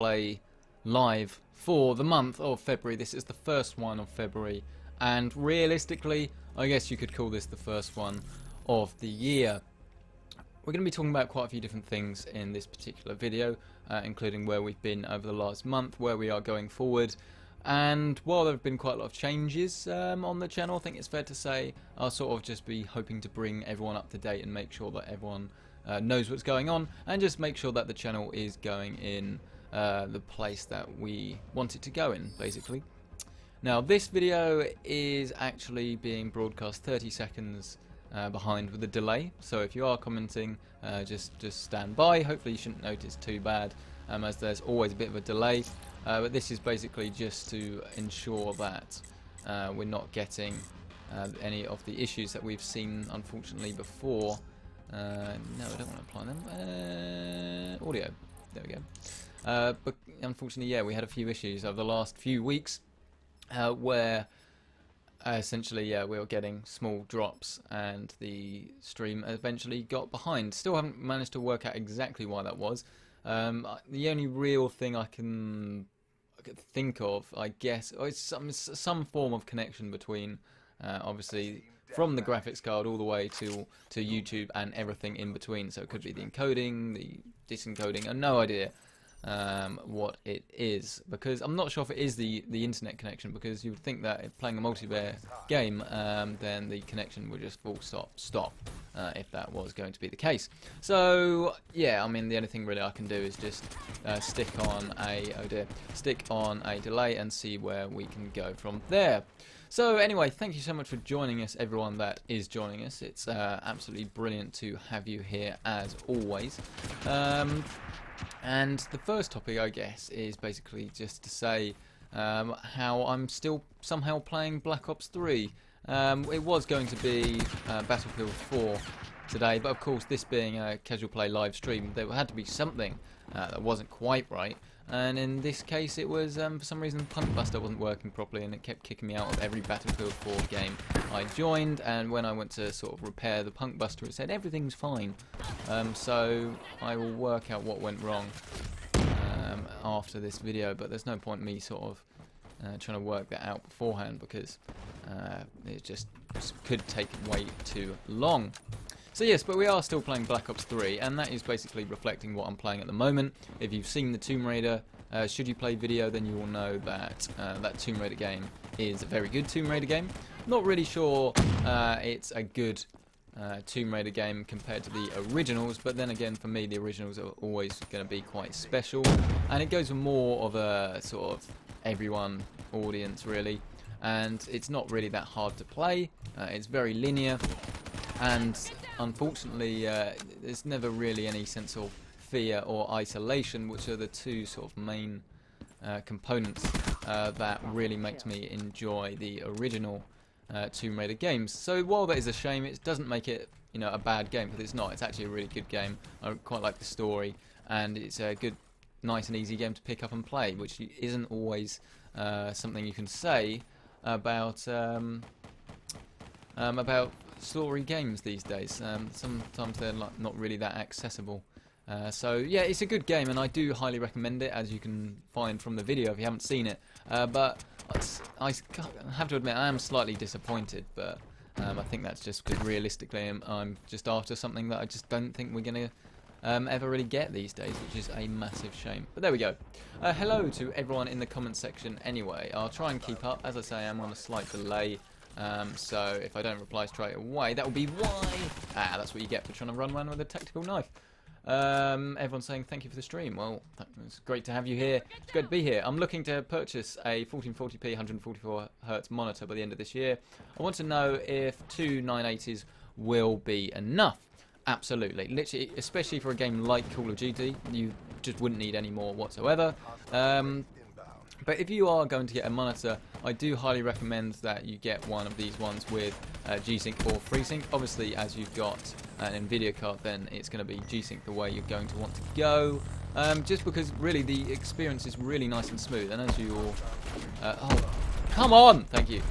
play live for the month of February. This is the first one of February, and realistically, I guess you could call this the first one of the year. We're going to be talking about quite a few different things in this particular video, including where we've been over the last month, where we are going forward. And while there have been quite a lot of changes on the channel, I think it's fair to say I'll sort of just be hoping to bring everyone up to date and make sure that everyone knows what's going on, and just make sure that the channel is going in the place that we want it to go in, basically. Now, this video is actually being broadcast 30 seconds behind with a delay, so if you are commenting, just stand by. Hopefully you shouldn't notice too bad, as there's always a bit of a delay, but this is basically just to ensure that we're not getting any of the issues that we've seen, unfortunately, before. No, I don't want to apply them. Audio, there we go. But unfortunately, yeah, we had a few issues over the last few weeks where essentially, yeah, we were getting small drops, and the stream eventually got behind. Still haven't managed to work out exactly why that was. The only real thing I can think of, I guess, is some form of connection between, obviously, from the graphics card all the way to YouTube and everything in between. So it could be the encoding, the disencoding. I have no idea what it is, because I'm not sure if it is the internet connection, because you would think that if playing a multiplayer game, then the connection would just full stop if that was going to be the case. So yeah, I mean, the only thing really I can do is just stick on a delay and see where we can go from there. So anyway, thank you so much for joining us, everyone that is joining us. It's absolutely brilliant to have you here as always. And the first topic, I guess, is basically just to say how I'm still somehow playing Black Ops 3. It was going to be Battlefield 4 today, but of course, this being a casual play live stream, there had to be something that wasn't quite right. And in this case, it was, for some reason, Punk Buster wasn't working properly, and it kept kicking me out of every Battlefield 4 game I joined. And when I went to sort of repair the Punk Buster, it said everything's fine. So I will work out what went wrong after this video, but there's no point in me sort of trying to work that out beforehand, because it just could take way too long. So yes, but we are still playing Black Ops 3, and that is basically reflecting what I'm playing at the moment. If you've seen the Tomb Raider Should You Play video, then you will know that that Tomb Raider game is a very good Tomb Raider game. Not really sure it's a good Tomb Raider game compared to the originals, but then again, for me, the originals are always going to be quite special, and it goes for more of a sort of everyone audience, really, and it's not really that hard to play. It's very linear, and unfortunately, there's never really any sense of fear or isolation, which are the two sort of main components that really makes me enjoy the original Tomb Raider games. So while that is a shame, it doesn't make it, you know, a bad game, because it's not. It's actually a really good game. I quite like the story, and it's a good, nice and easy game to pick up and play, which isn't always something you can say about story games these days. Sometimes they're not really that accessible. So yeah, it's a good game, and I do highly recommend it, as you can find from the video if you haven't seen it. But I have to admit, I am slightly disappointed, but I think that's just because realistically I'm just after something that I just don't think we're going to ever really get these days, which is a massive shame. But there we go. Hello to everyone in the comment section anyway. I'll try and keep up. As I say, I'm on a slight delay. So if I don't reply straight away, that will be why. That's what you get for trying to run around with a tactical knife. Everyone's saying thank you for the stream. Well, it's great to have you here. It's great to be here. I'm looking to purchase a 1440p 144Hz monitor by the end of this year. I want to know if two 980s will be enough. Absolutely. Literally, especially for a game like Call of Duty, you just wouldn't need any more whatsoever. But if you are going to get a monitor, I do highly recommend that you get one of these ones with G-Sync or FreeSync. Obviously, as you've got an Nvidia card, then it's going to be G-Sync the way you're going to want to go. Just because really the experience is really nice and smooth, and as you all... oh, come on! Thank you.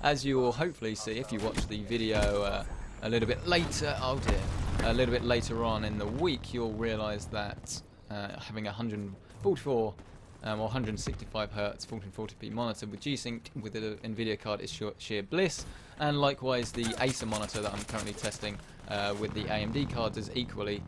As you will hopefully see if you watch the video a little bit later, oh dear, a little bit later on in the week, you'll realise that having a 44 or 165 Hz 1440p monitor with G-Sync with the Nvidia card is sheer bliss, and likewise the Acer monitor that I'm currently testing with the AMD cards is equally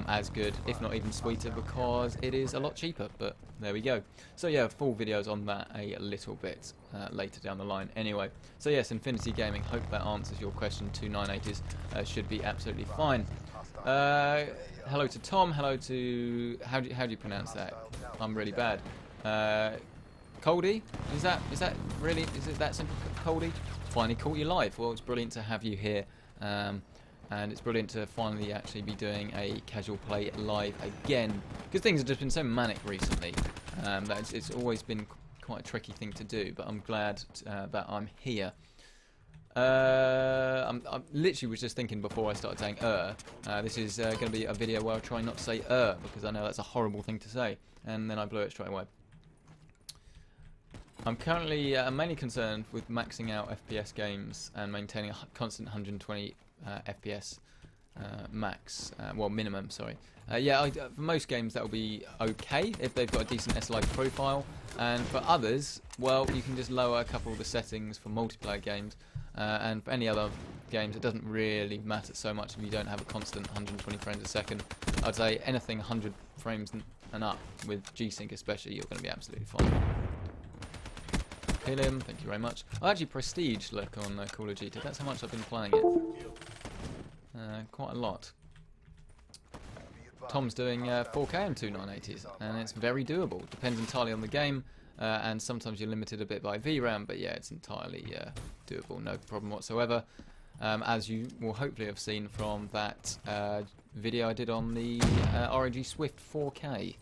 as good, if not even sweeter, because it is a lot cheaper. But there we go. So yeah, full videos on that a little bit later down the line anyway. So yes, Infinity Gaming, hope that answers your question. 2 980s should be absolutely fine. Hello to Tom, hello to, how do you pronounce that? I'm really bad. Coldy? Is it that simple, Coldy? Finally caught you live. Well, it's brilliant to have you here. And it's brilliant to finally actually be doing a casual play live again, because things have just been so manic recently that it's always been quite a tricky thing to do, but I'm glad that I'm here. I literally was just thinking before I started saying this is going to be a video where I try not to say because I know that's a horrible thing to say, and then I blew it straight away. I'm currently mainly concerned with maxing out FPS games and maintaining a constant 120 FPS max, well minimum, sorry. Yeah, for most games that will be okay if they've got a decent SLI profile, and for others, well, you can just lower a couple of the settings for multiplayer games, and for any other games it doesn't really matter so much if you don't have a constant 120 frames a second. I'd say anything 100 frames and up, with G-Sync especially, you're going to be absolutely fine. Kill him, thank you very much. I actually prestige look on Call of Duty, that's how much I've been playing it. Quite a lot. Tom's doing 4K and 2 980s, and it's very doable. Depends entirely on the game, and sometimes you're limited a bit by VRAM, but yeah, it's entirely doable, no problem whatsoever. As you will hopefully have seen from that video I did on the ROG Swift 4K.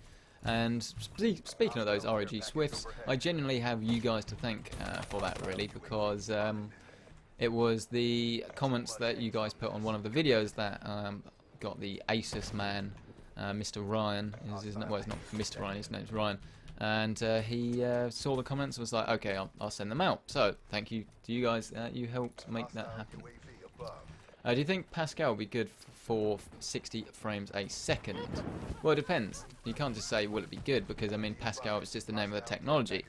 And speaking of those ROG Swifts, I genuinely have you guys to thank for that, really, because it was the comments that you guys put on one of the videos that got the Asus man, Mr. Ryan, well, it's not Mr. Ryan, his name's Ryan, and he saw the comments and was like, okay, I'll send them out. So thank you to you guys, you helped make that happen. Do you think Pascal will be good for 60 frames a second? Well, it depends. You can't just say, will it be good, because I mean Pascal is just the name of the technology.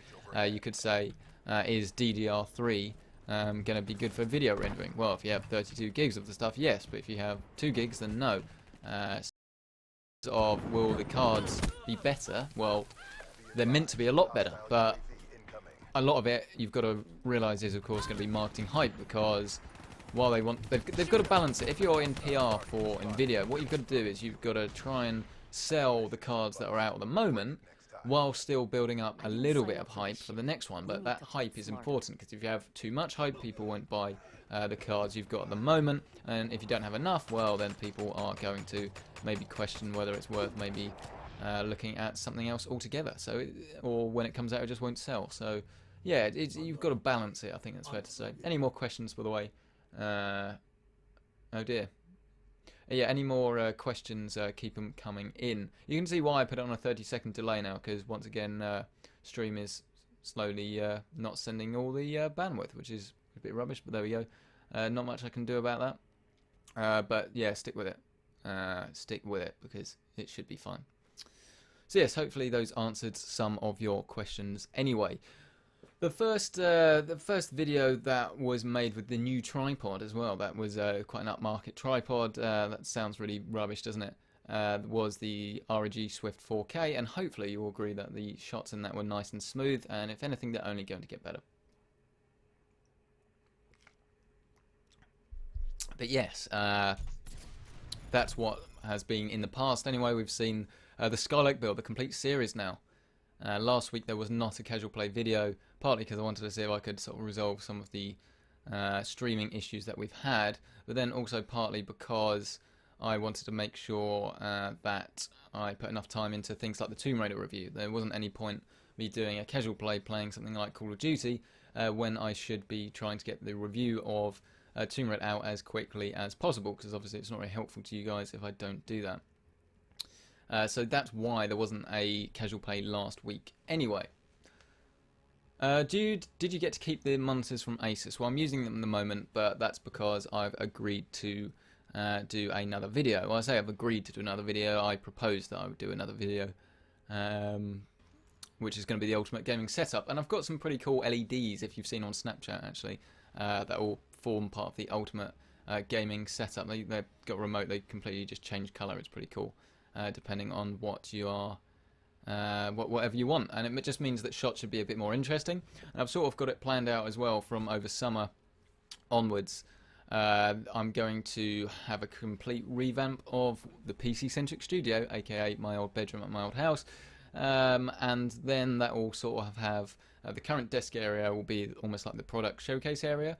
You could say, is DDR3 going to be good for video rendering? Well, if you have 32 gigs of the stuff, yes, but if you have 2 gigs, then no. Will the cards be better? Well, they're meant to be a lot better, but a lot of it you've got to realise is, of course, going to be marketing hype, because while they've got to balance it. If you're in PR for Nvidia, what you've got to do is you've got to try and sell the cards that are out at the moment, while still building up a little bit of hype for the next one. But that hype is important, because if you have too much hype, people won't buy the cards you've got at the moment, and if you don't have enough, well, then people are going to maybe question whether it's worth maybe looking at something else altogether. So, or when it comes out, it just won't sell. So, yeah, you've got to balance it. I think that's fair to say. Any more questions, by the way? Oh dear. Yeah, any more questions, keep them coming in. You can see why I put it on a 30-second delay now, because once again, stream is slowly not sending all the bandwidth, which is a bit rubbish, but there we go. Not much I can do about that. But yeah, stick with it. Stick with it, because it should be fine. So yes, hopefully those answered some of your questions anyway. The first video that was made with the new tripod as well, that was quite an upmarket tripod, that sounds really rubbish, doesn't it, was the ROG Swift 4K, and hopefully you will agree that the shots in that were nice and smooth, and if anything, they're only going to get better. But yes, that's what has been in the past anyway. We've seen the Skylake build, the complete series now. Last week there was not a casual play video, partly because I wanted to see if I could sort of resolve some of the streaming issues that we've had, but then also partly because I wanted to make sure that I put enough time into things like the Tomb Raider review. There wasn't any point me doing a casual play playing something like Call of Duty when I should be trying to get the review of Tomb Raider out as quickly as possible, because obviously it's not very helpful to you guys if I don't do that. So that's why there wasn't a casual play last week anyway. Did you get to keep the monitors from Asus? Well, I'm using them at the moment, but that's because I've agreed to do another video. Well, I say I've agreed to do another video. I proposed that I would do another video which is going to be the ultimate gaming setup. And I've got some pretty cool LEDs, if you've seen on Snapchat actually, that will form part of the ultimate gaming setup. They've got a remote, they completely just change colour. It's pretty cool, depending on what you are, whatever you want. And it just means that shots should be a bit more interesting. And I've sort of got it planned out as well from over summer onwards. I'm going to have a complete revamp of the PC Centric studio, aka my old bedroom at my old house. And then that will sort of have the current desk area will be almost like the product showcase area,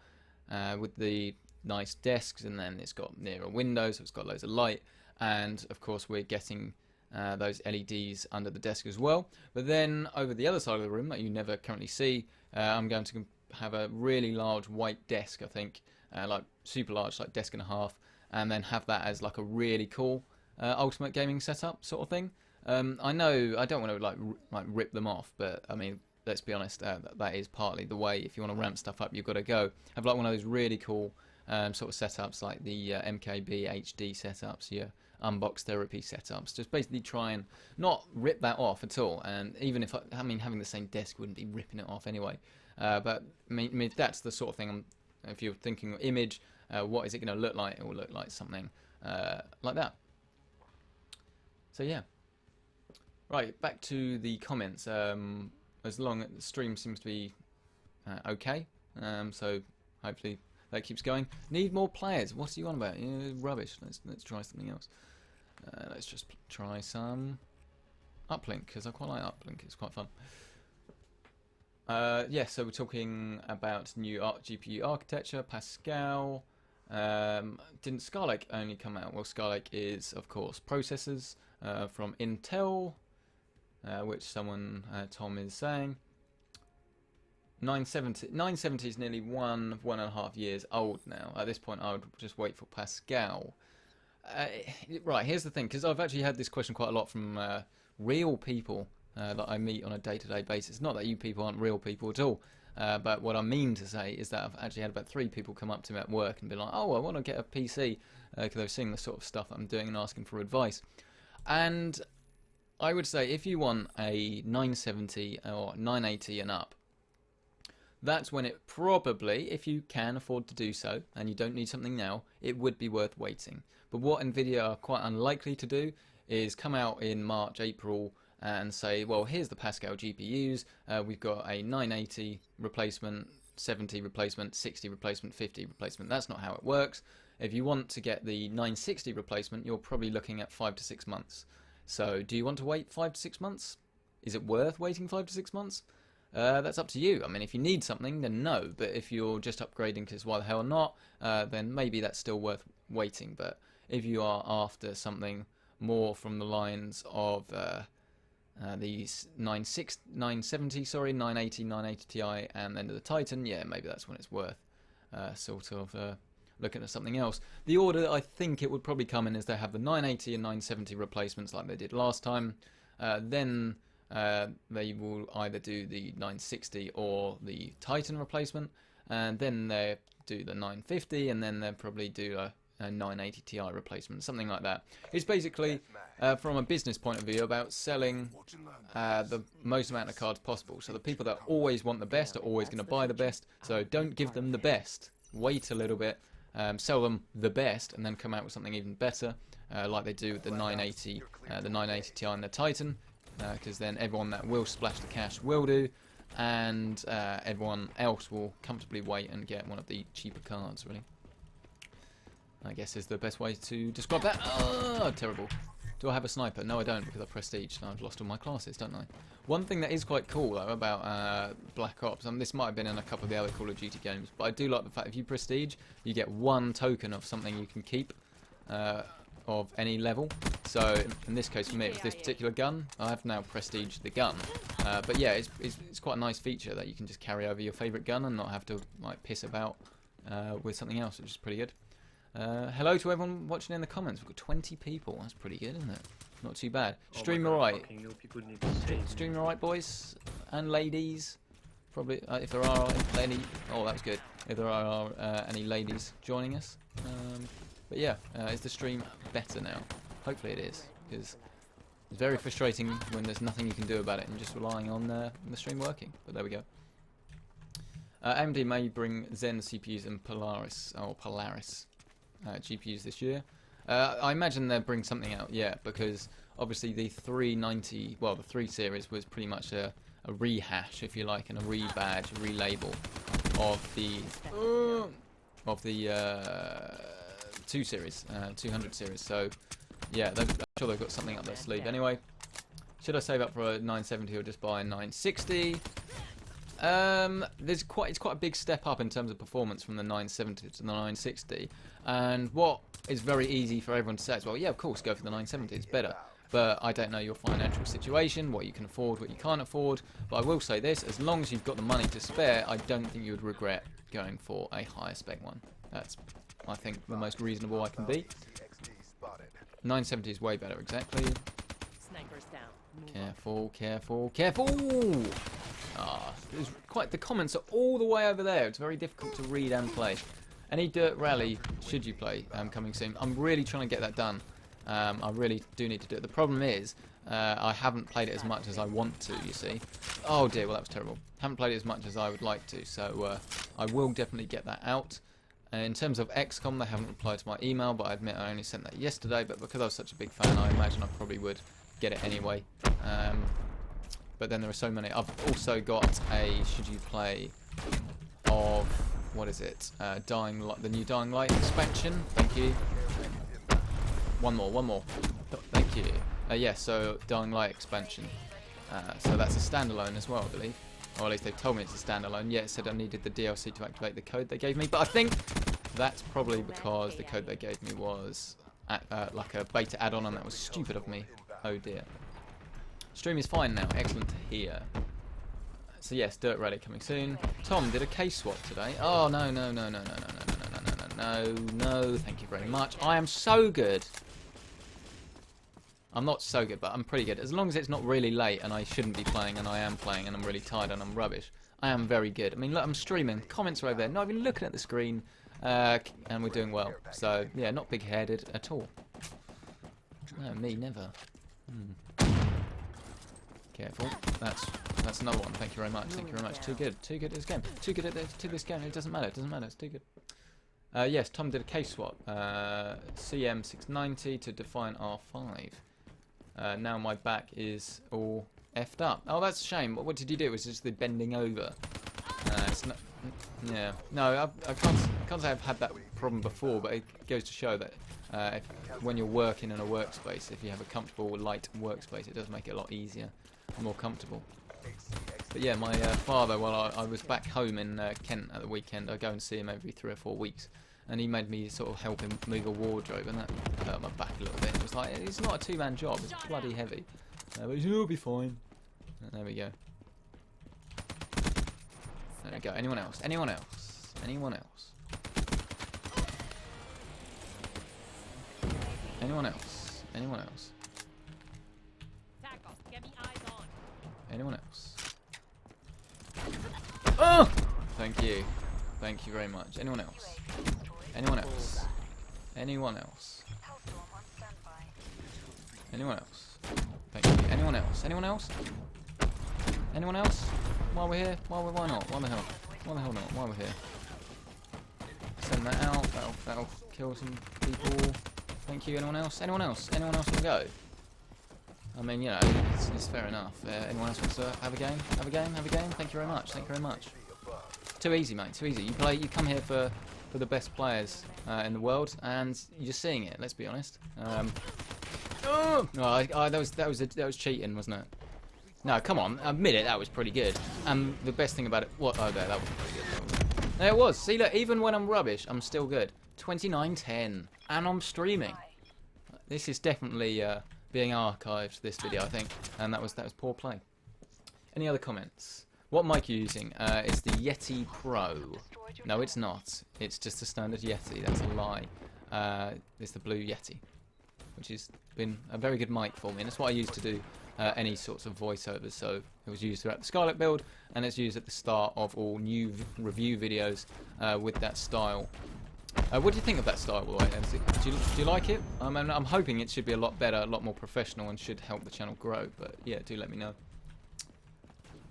with the nice desks, and then it's got near a window, so it's got loads of light, and of course we're getting those LEDs under the desk as well. But then over the other side of the room that you never currently see, I'm going to have a really large white desk, I think, like super large, like desk and a half, and then have that as like a really cool ultimate gaming setup sort of thing. I know I don't want to like rip them off, but I mean, let's be honest, that is partly the way. If you want to ramp stuff up, you've got to go have like one of those really cool sort of setups, like the MKB HD setups, your unbox therapy setups. Just basically try and not rip that off at all. And even if I mean, having the same desk wouldn't be ripping it off anyway. But I mean, that's the sort of thing. If you're thinking image, what is it going to look like? It will look like something like that. So yeah. Right, back to the comments. As long as the stream seems to be okay, so hopefully that keeps going. Need more players. What are you on about? Rubbish. Let's try something else. Let's just try some uplink, because I quite like uplink. It's quite fun. Yeah, so we're talking about new GPU architecture, Pascal. Didn't Skylake only come out? Well, Skylake is, of course, processors from Intel. Which someone, Tom, is saying. 970 is nearly 1.5 years old now. At this point, I would just wait for Pascal. Right, here's the thing, because I've actually had this question quite a lot from real people that I meet on a day-to-day basis. Not that you people aren't real people at all, but what I mean to say is that I've actually had about 3 people come up to me at work and be like, oh, I want to get a PC, because they've seen the sort of stuff I'm doing and asking for advice. And I would say if you want a 970 or 980 and up, that's when it probably, if you can afford to do so, and you don't need something now, it would be worth waiting. But what Nvidia are quite unlikely to do is come out in March, April and say, well, here's the Pascal GPUs, we've got a 980 replacement, 70 replacement, 60 replacement, 50 replacement. That's not how it works. If you want to get the 960 replacement, you're probably looking at 5 to 6 months. So, do you want to wait 5 to 6 months? Is it worth waiting 5 to 6 months? That's up to you. I mean, if you need something, then no. But if you're just upgrading because why the hell not, then maybe that's still worth waiting. But if you are after something more from the lines of these 970, sorry, 980, 980 Ti, and then the Titan, yeah, maybe that's when it's worth sort of looking at something else. The order that I think it would probably come in is they have the 980 and 970 replacements like they did last time. Then they will either do the 960 or the Titan replacement, and then they do the 950, and then they'll probably do a 980 Ti replacement, something like that. It's basically, from a business point of view, about selling the most amount of cards possible. So the people that always want the best are always going to buy the best, so don't give them the best. Wait a little bit. Sell them the best and then come out with something even better, like they do with the 980 Ti and the Titan, because then everyone that will splash the cash will do, and everyone else will comfortably wait and get one of the cheaper cards, really. I guess is the best way to describe that. Oh, terrible. Do I have a sniper? No, I don't, because I prestige, and I've lost all my classes, don't I? One thing that is quite cool, though, about Black Ops, and this might have been in a couple of the other Call of Duty games, but I do like the fact if you prestige, you get 1 token of something you can keep of any level. So, in this case for me, it was this particular gun. I have now prestiged the gun. But yeah, it's quite a nice feature that you can just carry over your favourite gun and not have to like piss about with something else, which is pretty good. Hello to everyone watching in the comments. We've got 20 people. That's pretty good, isn't it? Not too bad. Stream alright. Stream alright, boys and ladies. Probably, if there are any. Oh, that was good. If there are any ladies joining us. But yeah, is the stream better now? Hopefully it is, because It's very frustrating when there's nothing you can do about it and just relying on the stream working. But there we go. AMD may bring Zen CPUs and Polaris GPUs this year. I imagine they'll bring something out, yeah, because obviously the 390, well, the 3 series was pretty much a rehash, if you like, and a rebadge, a relabel of the 2 series, 200 series. So yeah, I'm sure they've got something up their sleeve. Anyway, should I save up for a 970 or just buy a 960? It's quite a big step up in terms of performance from the 970 to the 960, and what is very easy for everyone to say is, well, yeah, of course, go for the 970, it's better. But I don't know your financial situation, what you can afford, what you can't afford. But I will say this, as long as you've got the money to spare, I don't think you would regret going for a higher spec one. That's, I think, the most reasonable I can be. 970 is way better, exactly. Careful, careful, careful! The comments are all the way over there. It's very difficult to read and play. Any Dirt Rally should you play coming soon? I'm really trying to get that done. I really do need to do it. The problem is, I haven't played it as much as I want to, you see. Oh dear, well that was terrible. Haven't played it as much as I would like to, so I will definitely get that out. In terms of XCOM, they haven't replied to my email, but I admit I only sent that yesterday, but because I was such a big fan, I imagine I probably would get it anyway. But then there are so many. I've also got a should you play of, what is it, the new Dying Light expansion. Thank you. One more. Thank you. Yeah, so Dying Light expansion. So that's a standalone as well, I believe. Or at least they've told me it's a standalone. Yeah, it said I needed the DLC to activate the code they gave me. But I think that's probably because the code they gave me was like a beta add-on, and that was stupid of me. Oh dear. Stream is fine now. Excellent to hear. So yes, Dirt Rally coming soon. Tom did a case swap today. Oh no. No, thank you very much. I am so good. I'm not so good, but I'm pretty good. As long as it's not really late and I shouldn't be playing and I am playing and I'm really tired and I'm rubbish, I am very good. I mean, look, I'm streaming. Comments are over there. Not even looking at the screen. And we're doing well. So, yeah, not big-headed at all. No, me, never. Careful. That's another one. Thank you very much. Thank you very much. Too good. Too good at this game. Too good at this game. It doesn't matter. It doesn't matter. It's too good. Yes, Tom did a case swap. CM690 to Defiant R5. Now my back is all effed up. Oh, that's a shame. What did you do? It was just the bending over. It's not, yeah. No, I can't say I've had that problem before, but it goes to show that when you're working in a workspace, if you have a comfortable, light workspace, it does make it a lot easier and more comfortable. But yeah, my father, while I was back home in Kent at the weekend, I go and see him every 3 or 4 weeks, and he made me sort of help him move a wardrobe, and that hurt my back a little bit. It was like, it's not a 2-man job, it's bloody heavy. But it'll be fine. And there we go. There we go. Anyone else? Anyone else? Anyone else? Anyone else? Anyone else? Anyone else? Oh! Thank you. Thank you very much. Anyone else? Anyone else? Anyone else? Anyone else? Thank you. Anyone else? Anyone else? Anyone else? While we're here? Why not? Why the hell? Why the hell not? Why we're here? Send that out. That'll kill some people. Thank you. Anyone else? Anyone else? Anyone else can go? I mean, you know, it's fair enough. Anyone else wants to have a game? Have a game? Have a game? Thank you very much. Thank you very much. Too easy, mate. Too easy. You come here for the best players in the world, and you're just seeing it. Let's be honest. No, that was cheating, wasn't it? No, come on. Admit it. That was pretty good. And the best thing about it, what? Oh, there, that was pretty good. There it was. See, look. Even when I'm rubbish, I'm still good. 29:10, and I'm streaming. This is definitely being archived. This video, I think, and that was poor play. Any other comments? What mic are you using? It's the Yeti Pro. No, it's not. It's just a standard Yeti. That's a lie. It's the Blue Yeti, which has been a very good mic for me, and it's what I use to do any sorts of voiceovers. So it was used throughout the Scarlet build, and it's used at the start of all new review videos with that style. What do you think of that style, by the way? Do you like it? I'm hoping it should be a lot better, a lot more professional, and should help the channel grow. But yeah, do let me know.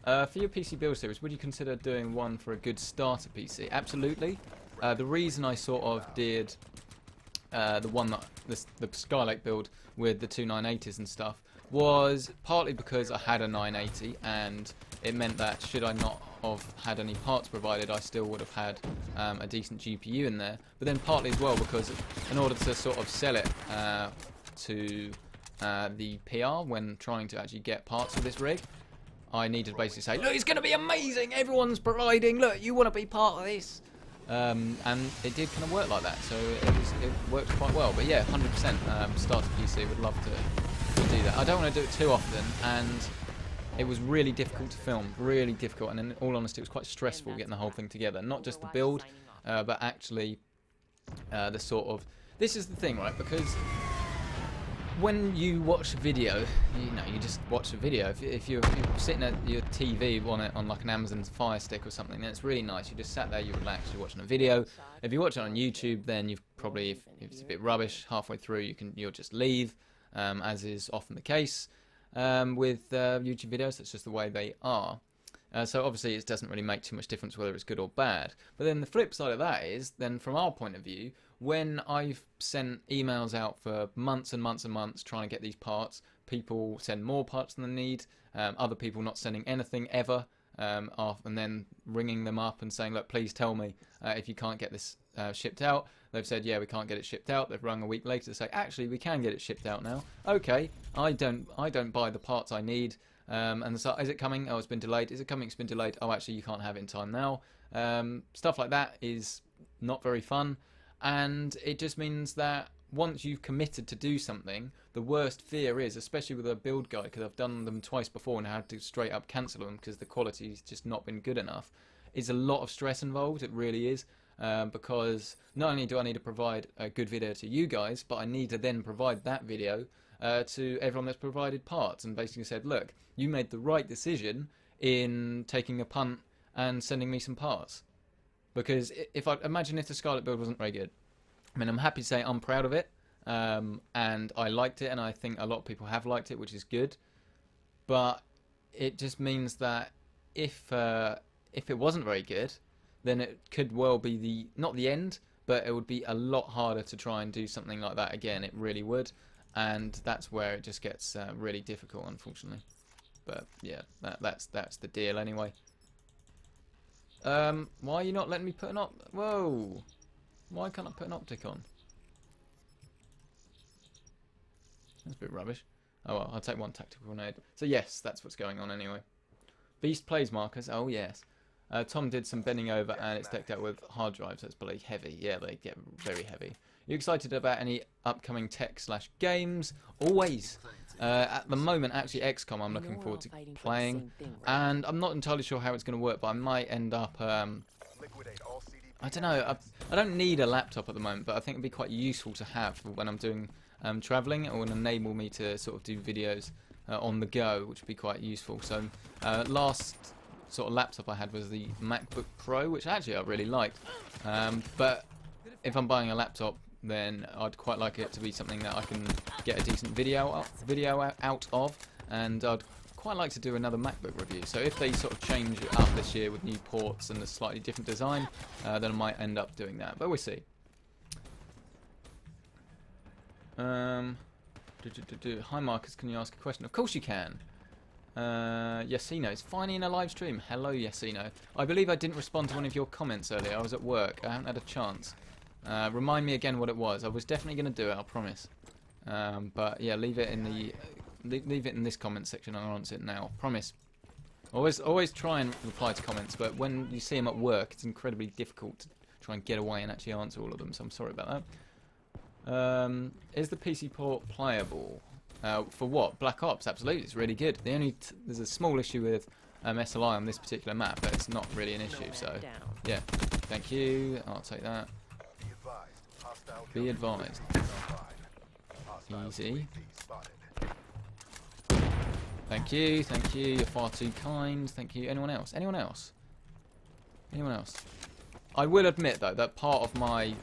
For your PC build series, would you consider doing one for a good starter PC? Absolutely. The reason I sort of did the one that the Skylake build with the two 980s and stuff was partly because I had a 980 and it meant that should I not have had any parts provided, I still would have had a decent GPU in there. But then partly as well because in order to sort of sell it to the PR when trying to actually get parts for this rig, I needed to basically say, look, it's going to be amazing, everyone's providing, look, you want to be part of this. And it did kind of work like that, so it worked quite well. But yeah, 100% starter PC, would love to do that. I don't want to do it too often, and it was really difficult to film, really difficult, and in all honesty it was quite stressful getting the whole thing together. Not just the build, but actually the sort of... This is the thing, right, because when you watch a video, you just watch a video. If you're sitting at your TV on like an Amazon Fire Stick or something, then it's really nice. You just sat there, you relax, you're watching a video. If you watch it on YouTube, then you've probably, if it's a bit rubbish halfway through, you'll just leave, as is often the case with YouTube videos. That's just the way they are. So obviously it doesn't really make too much difference whether it's good or bad. But then the flip side of that is, then from our point of view, when I've sent emails out for months and months and months trying to get these parts, people send more parts than they need, other people not sending anything ever, and then ringing them up and saying, look, please tell me if you can't get this shipped out. They've said, yeah, we can't get it shipped out. They've rung a week later to say, actually, we can get it shipped out now. Okay, I don't buy the parts I need. And so, is it coming? Oh, it's been delayed. Is it coming? It's been delayed. Oh, actually, you can't have it in time now. Stuff like that is not very fun. And it just means that once you've committed to do something, the worst fear is, especially with a build guide, because I've done them twice before and had to straight up cancel them because the quality's just not been good enough, is a lot of stress involved. It really is. Because not only do I need to provide a good video to you guys, but I need to then provide that video to everyone that's provided parts and basically said, look, you made the right decision in taking a punt and sending me some parts. Because if I imagine if the Scarlet build wasn't very good, I mean, I'm happy to say I'm proud of it, and I liked it, and I think a lot of people have liked it, which is good. But it just means that if it wasn't very good, then it could well be not the end, but it would be a lot harder to try and do something like that again. It really would, and that's where it just gets really difficult, unfortunately. But yeah, that's the deal anyway. Why are you not letting me put an Whoa! Why can't I put an optic on? That's a bit rubbish. Oh well, I'll take one tactical grenade. So yes, that's what's going on anyway. Beast plays markers. Oh yes. Tom did some bending over and it's decked out with hard drives. That's bloody heavy. Yeah, they get very heavy. You excited about any upcoming tech/games? Always. At the moment, actually, XCOM I'm looking forward to playing, and I'm not entirely sure how it's going to work, but I might end up. I don't know. I don't need a laptop at the moment, but I think it'd be quite useful to have when I'm doing travelling. It will enable me to sort of do videos on the go, which would be quite useful. So last sort of laptop I had was the MacBook Pro, which actually I really liked. But if I'm buying a laptop, then I'd quite like it to be something that I can get a decent video out of, and I'd quite like to do another MacBook review. So if they sort of change it up this year with new ports and a slightly different design, then I might end up doing that, but we'll see. Hi Marcus, can you ask a question? Of course you can. Yasino, it's finally in a live stream. Hello Yasino. I believe I didn't respond to one of your comments earlier. I was at work. I haven't had a chance. Remind me again what it was. I was definitely going to do it, I promise. But yeah, leave it in the leave it in this comment section and I'll answer it now. Promise. Always try and reply to comments, but when you see them at work, it's incredibly difficult to try and get away and actually answer all of them. So I'm sorry about that. Is the PC port playable? For what? Black Ops? Absolutely, it's really good. There's a small issue with SLI on this particular map, but it's not really an issue. So yeah, thank you. I'll take that. Be advised. Easy. Thank you, you're far too kind. Thank you. Anyone else? Anyone else? Anyone else? I will admit though that part of my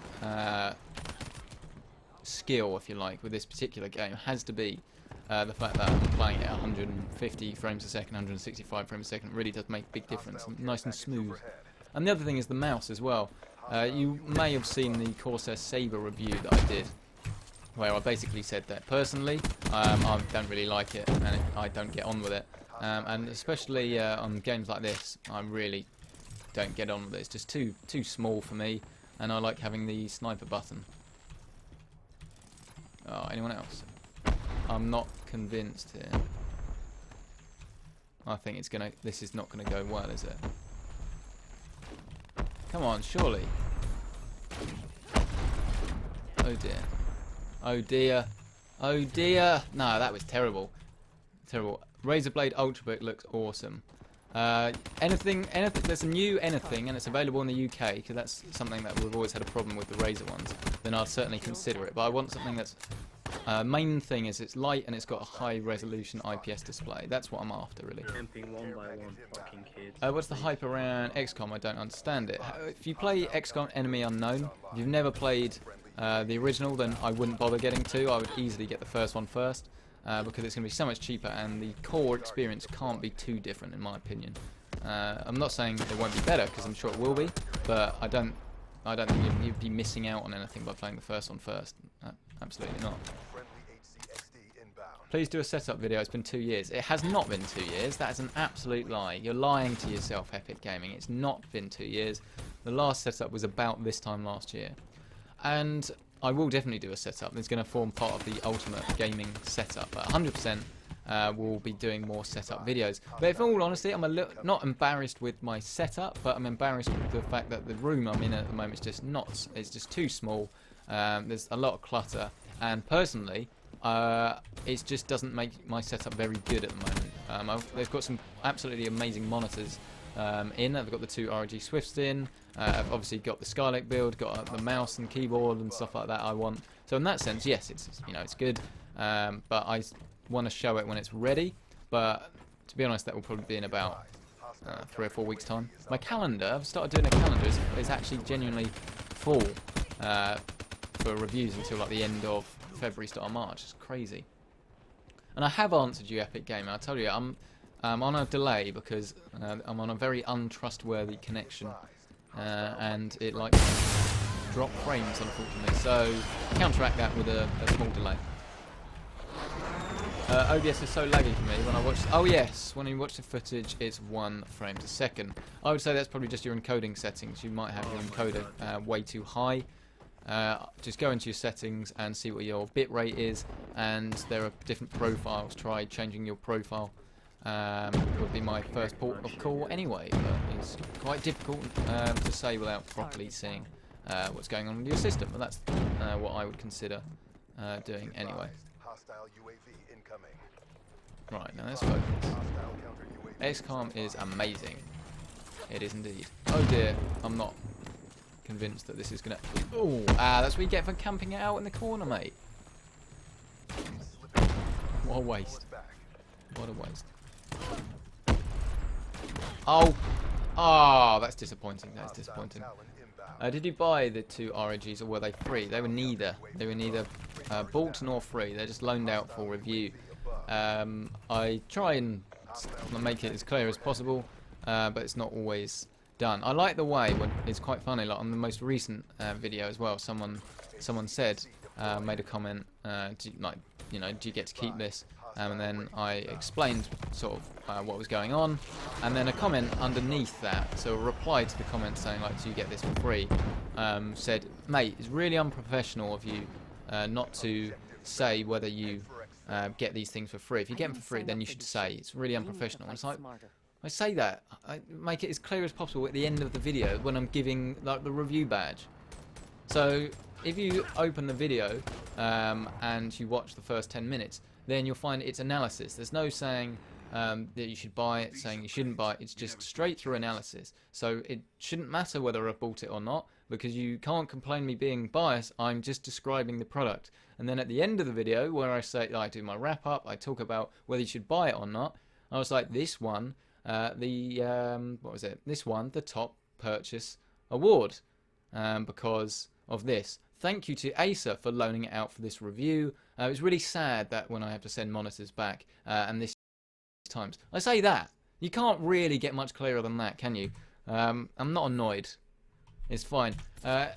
skill, if you like, with this particular game has to be the fact that I'm playing it at 150 frames a second, 165 frames a second. It really does make a big difference. Nice and smooth. And the other thing is the mouse as well. You may have seen the Corsair Saber review that I did, where I basically said that personally I don't really like it and I don't get on with it. And especially on games like this, I really don't get on with it. It's just too small for me, and I like having the sniper button. Oh, anyone else? I'm not convinced here. I think this is not gonna go well, is it? Come on, surely. Oh dear. Oh dear. Oh dear. No, that was terrible. Terrible. Razorblade Ultrabook looks awesome. Anything, there's a new anything, and it's available in the UK, because that's something that we've always had a problem with the Razer ones, then I'll certainly consider it. But I want something that's, main thing is it's light and it's got a high resolution IPS display. That's what I'm after, really. Camping one by one, fucking kids. What's the hype around XCOM? I don't understand it. If you play XCOM Enemy Unknown, if you've never played the original, then I wouldn't bother getting two. I would easily get the first one first. Because it's going to be so much cheaper, and the core experience can't be too different in my opinion. I'm not saying it won't be better, because I'm sure it will be, but I don't think you'd be missing out on anything by playing the first one first. Absolutely not. Please do a setup video. It's been 2 years. It has not been 2 years. That is an absolute lie. You're lying to yourself, Epic Gaming. It's not been 2 years. The last setup was about this time last year, and I will definitely do a setup. It's going to form part of the ultimate gaming setup. 100% we'll be doing more setup videos. But in all honesty, I'm not embarrassed with my setup, but I'm embarrassed with the fact that the room I'm in at the moment is just not. It's just too small. There's a lot of clutter, and personally, it just doesn't make my setup very good at the moment. They've got some absolutely amazing monitors in. I've got the two ROG Swifts in. I've obviously got the Skylake build, got the mouse and keyboard and stuff like that I want. So in that sense, yes, it's good. But I want to show it when it's ready. But to be honest, that will probably be in about 3 or 4 weeks' time. My calendar, I've started doing a calendar. It's actually genuinely full for reviews until like the end of February, start of March. It's crazy. And I have answered you, Epic Gamer. I tell you, I'm on a delay because I'm on a very untrustworthy connection, and it likes to drop frames, unfortunately. So counteract that with a small delay. OBS is so laggy for me when I watch. Oh yes, when you watch the footage, it's 1 frame a second. I would say that's probably just your encoding settings. You might have your encoder way too high. Just go into your settings and see what your bitrate is, and there are different profiles. Try changing your profile. Would be my first port of call anyway, but it's quite difficult to say without properly seeing what's going on with your system. But that's what I would consider doing anyway. Right, now let's focus. XCOM is amazing. It is indeed. Oh dear, I'm not convinced that this is gonna. Oh, that's what you get for camping it out in the corner, mate. What a waste. What a waste. Oh, that's disappointing. That's disappointing. Did you buy the 2 ROGs or were they free? They were neither. They were neither bought nor free. They're just loaned out for review. I try and make it as clear as possible, but it's not always done. I like the way when it's quite funny. Like on the most recent video as well, someone said, made a comment, do you get to keep this? And then I explained sort of what was going on, and then a comment underneath that, so a reply to the comment saying like, do you get this for free, said, mate, it's really unprofessional of you not to say whether you get these things for free. If you get them for free, then you should say. It's really unprofessional. And it's like, I say that, I make it as clear as possible at the end of the video when I'm giving like the review badge. So if you open the video and you watch the first 10 minutes, then you'll find its analysis. There's no saying that you should buy it, saying you shouldn't buy it. It's just straight through analysis. So it shouldn't matter whether I've bought it or not, because you can't complain me being biased. I'm just describing the product. And then at the end of the video, where I say, I do my wrap up, I talk about whether you should buy it or not. I was like, this one, what was it? This one, the top purchase award because of this. Thank you to Acer for loaning it out for this review. It was really sad that when I have to send monitors back, and this times. I say that. You can't really get much clearer than that, can you? I'm not annoyed. It's fine. I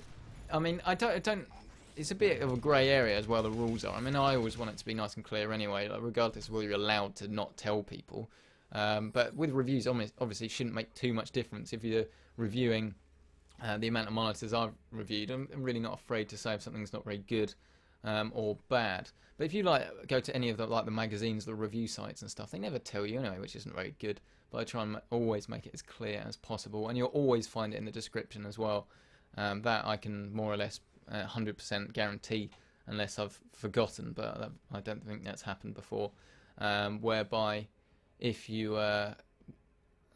mean, I don't. It's a bit of a grey area as well. The rules are. I mean, I always want it to be nice and clear anyway, like, regardless of whether you're allowed to not tell people. But with reviews, obviously, it shouldn't make too much difference if you're reviewing the amount of monitors I've reviewed. I'm really not afraid to say if something's not very good or bad. But if you like go to any of the the magazines, the review sites and stuff, they never tell you anyway, which isn't very good. But I try and always make it as clear as possible, and you'll always find it in the description as well. That I can more or less 100% guarantee, unless I've forgotten. But I don't think that's happened before. Whereby, if you go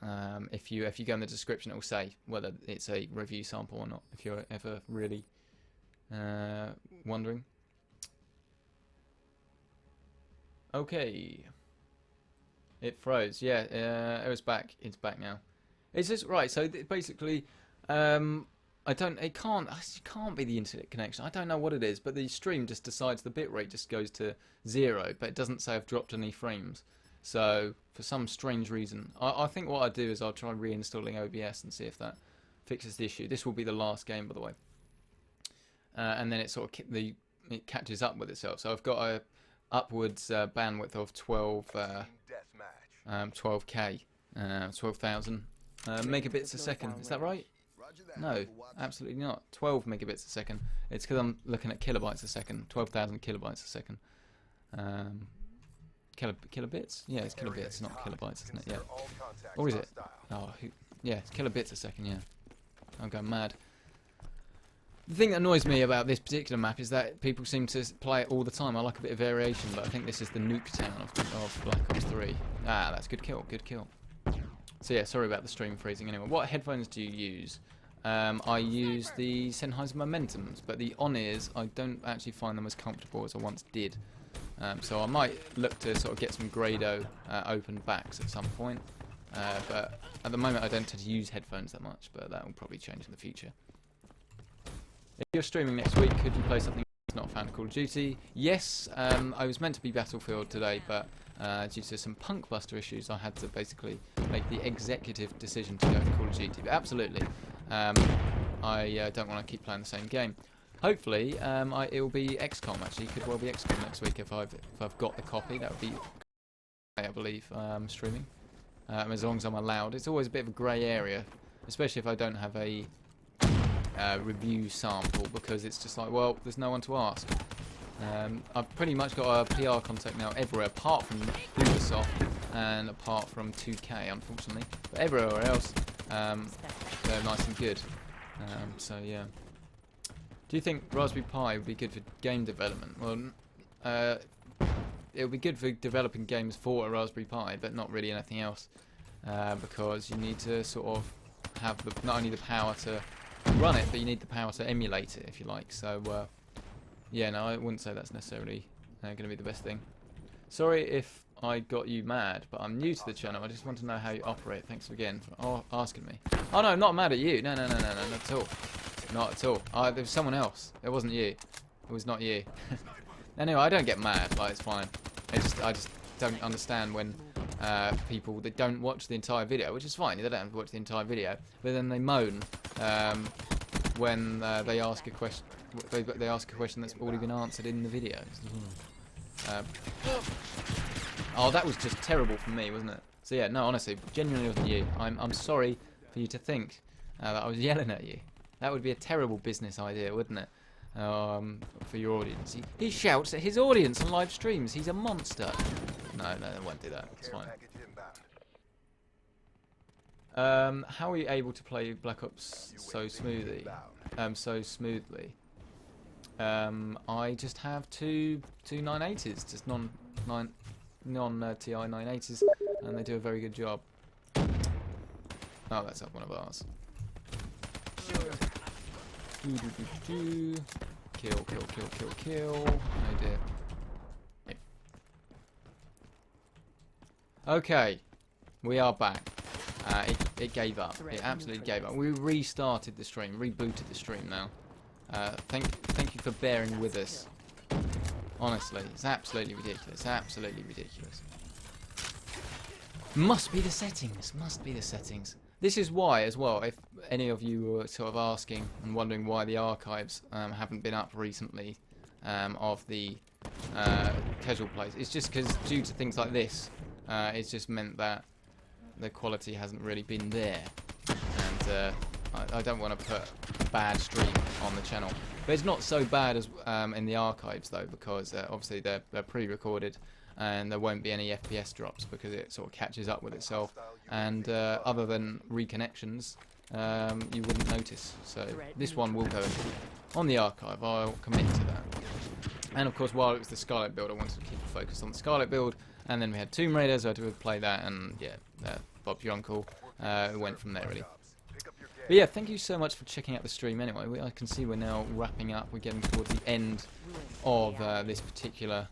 in the description, it will say whether it's a review sample or not. If you're ever really wondering. Okay. It froze. Yeah, it was back. It's back now. It's just right. So basically, it can't be the internet connection. I don't know what it is, but the stream just decides the bitrate just goes to 0, but it doesn't say I've dropped any frames. So for some strange reason, I think what I'll do is I'll try reinstalling OBS and see if that fixes the issue. This will be the last game, by the way, and then it sort of it catches up with itself. So I've got a upwards bandwidth of 12k, 12,000 megabits a second. Is that right? No, absolutely not. 12 megabits a second. It's because I'm looking at kilobytes a second. 12,000 kilobytes a second. Kilobits? Yeah, it's kilobits, not kilobytes, isn't it? Yeah. Or is it? Oh, yeah, it's kilobits a second. Yeah. I'm going mad. The thing that annoys me about this particular map is that people seem to play it all the time. I like a bit of variation, but I think this is the nuke town of Black Ops 3. Ah, that's good kill, good kill. So yeah, sorry about the stream freezing anyway. What headphones do you use? I use the Sennheiser Momentums, but the on-ears, I don't actually find them as comfortable as I once did. So I might look to sort of get some Grado open backs at some point. But at the moment I don't tend to use headphones that much, but that will probably change in the future. If you're streaming next week, could you play something that's not found in Call of Duty? Yes, I was meant to be Battlefield today, but due to some punk buster issues, I had to basically make the executive decision to go for Call of Duty. But absolutely, I don't want to keep playing the same game. Hopefully, it will be XCOM. Actually, could well be XCOM next week if I've got the copy. That would be, I believe, streaming. As long as I'm allowed. It's always a bit of a grey area, especially if I don't have a review sample, because it's just like, well, there's no one to ask. I've pretty much got a PR contact now everywhere, apart from Ubisoft and apart from 2K, unfortunately. But everywhere else, they're nice and good. So yeah. Do you think Raspberry Pi would be good for game development? Well, it would be good for developing games for a Raspberry Pi, but not really anything else, because you need to sort of have not only the power to run it, but you need the power to emulate it, if you like. So yeah, no, I wouldn't say that's necessarily going to be the best thing. Sorry if I got you mad, but I'm new to the channel. I just want to know how you operate. Thanks again for asking me. Oh no, not mad at you. No, not at all. Not at all. There was someone else. It wasn't you. It was not you. Anyway, I don't get mad. Like, it's fine. I just don't understand when people that don't watch the entire video, which is fine. They don't have to watch the entire video, but then they moan when they ask a question. They ask a question that's already been answered in the video. Oh, that was just terrible for me, wasn't it? So yeah, no, honestly, genuinely wasn't you. I'm sorry for you to think that I was yelling at you. That would be a terrible business idea, wouldn't it? For your audience. He shouts at his audience on live streams. He's a monster. No, I won't do that. It's fine. How are you able to play Black Ops so smoothly? I just have two 980s, just non TI 980s, and they do a very good job. Oh, that's up one of ours. Kill. Oh dear. Okay, we are back. it gave up. It absolutely gave up. We restarted the stream, rebooted the stream now. Thank you for bearing with us. Honestly, it's absolutely ridiculous. Absolutely ridiculous. Must be the settings. Must be the settings. This is why, as well, if any of you were sort of asking and wondering why the archives haven't been up recently of the casual plays, it's just because due to things like this, it's just meant that the quality hasn't really been there. And I don't want to put a bad stream on the channel. But it's not so bad as in the archives, though, because obviously they're pre-recorded. And there won't be any FPS drops because it sort of catches up with itself, and other than reconnections, you wouldn't notice. So this one will go on the archive. I'll commit to that. And of course, while it was the Scarlet build, I wanted to keep focused on the Scarlet build, and then we had Tomb Raider, so I had to play that, and yeah, Bob's your uncle. It went from there really. But yeah, thank you so much for checking out the stream. Anyway, I can see we're now wrapping up. We're getting towards the end of this particular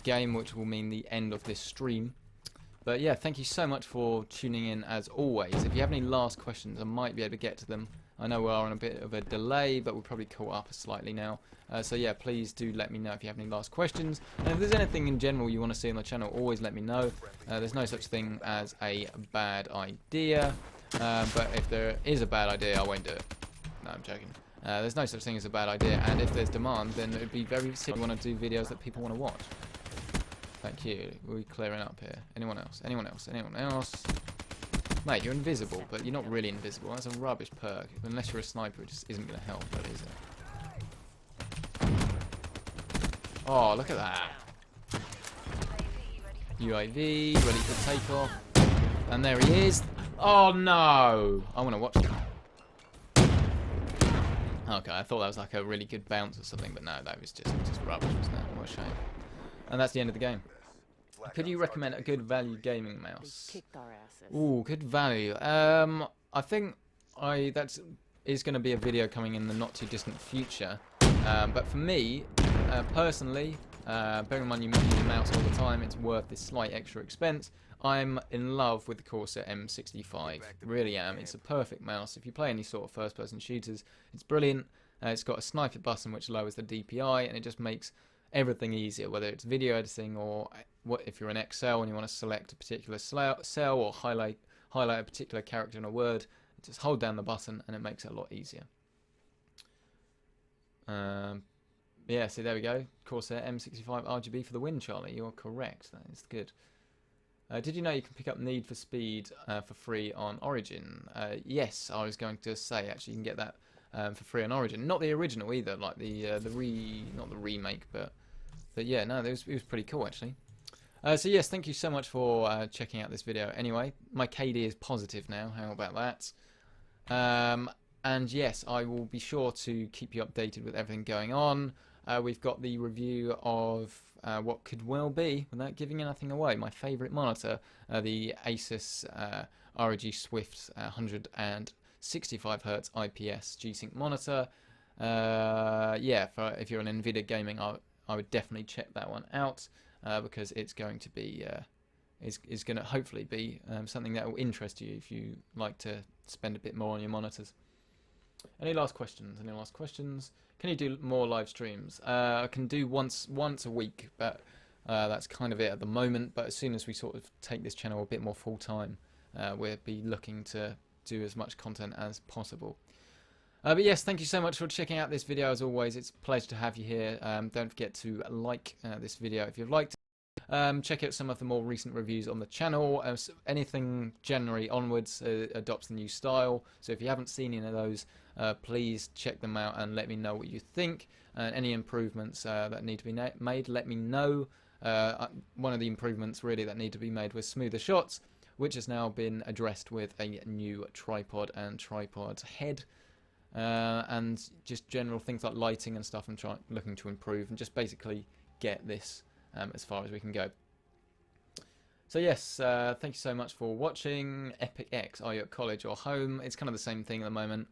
game, which will mean the end of this stream. But yeah, thank you so much for tuning in as always. If you have any last questions, I might be able to get to them. I know we are on a bit of a delay, but we're probably caught up slightly now. So yeah, please do let me know if you have any last questions. And if there's anything in general you want to see on the channel, always let me know. There's no such thing as a bad idea. But if there is a bad idea, I won't do it. No, I'm joking. There's no such thing as a bad idea, and if there's demand, then it would be very silly. We want to do videos that people want to watch. Thank you. Are we clearing up here? Anyone else? Anyone else? Anyone else? Mate, you're invisible, but you're not really invisible. That's a rubbish perk. Unless you're a sniper, it just isn't going to help, but is it? Oh, look at that. UAV, ready for takeoff. And there he is. Oh, no. I want to watch him. Okay, I thought that was like a really good bounce or something, but no, that was just rubbish, wasn't it? What a shame. And that's the end of the game. Could you recommend a good value gaming mouse? Ooh, good value. I think that is going to be a video coming in the not too distant future. But for me, personally, bearing in mind you use a mouse all the time, it's worth this slight extra expense. I'm in love with the Corsair M65, really am. It's a perfect mouse. If you play any sort of first-person shooters, it's brilliant. It's got a sniper button which lowers the DPI, and it just makes everything easier, whether it's video editing or if you're in Excel and you want to select a particular cell or highlight a particular character in a word, just hold down the button and it makes it a lot easier. Yeah, see, there we go. Corsair M65 RGB for the win, Charlie. You're correct. That is good. Did you know you can pick up Need for Speed for free on Origin? Yes, I was going to say, actually, you can get that for free on Origin. Not the original either, like not the remake, but yeah, no, it was pretty cool, actually. So yes, thank you so much for checking out this video. Anyway, my KD is positive now. How about that? And yes, I will be sure to keep you updated with everything going on. We've got the review of what could well be, without giving anything away, my favourite monitor, the Asus ROG Swift 165Hz IPS G-Sync monitor. Yeah, if you're an NVIDIA gaming, I would definitely check that one out because it's going to be is going to hopefully be something that will interest you if you like to spend a bit more on your monitors. Any last questions? Any last questions? Can you do more live streams? I can do once a week, but that's kind of it at the moment. But as soon as we sort of take this channel a bit more full time, we'll be looking to do as much content as possible. But yes, thank you so much for checking out this video. As always, it's a pleasure to have you here. Don't forget to like this video if you've liked it. Check out some of the more recent reviews on the channel. Anything January onwards adopts the new style. So if you haven't seen any of those, please check them out and let me know what you think. Any improvements that need to be made, let me know. One of the improvements really that need to be made was smoother shots, which has now been addressed with a new tripod and tripod head. And just general things like lighting and stuff I'm looking to improve and just basically get this as far as we can go. So yes, thank you so much for watching. Epic X, are you at college or home? It's kind of the same thing at the moment.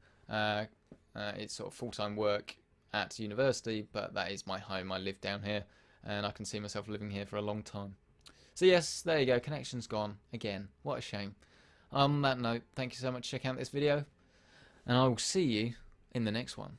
It's sort of full-time work at university, but that is my home. I live down here and I can see myself living here for a long time. So yes, there you go, connection's gone again. What a shame. On that note, thank you so much for checking out this video, and I will see you in the next one.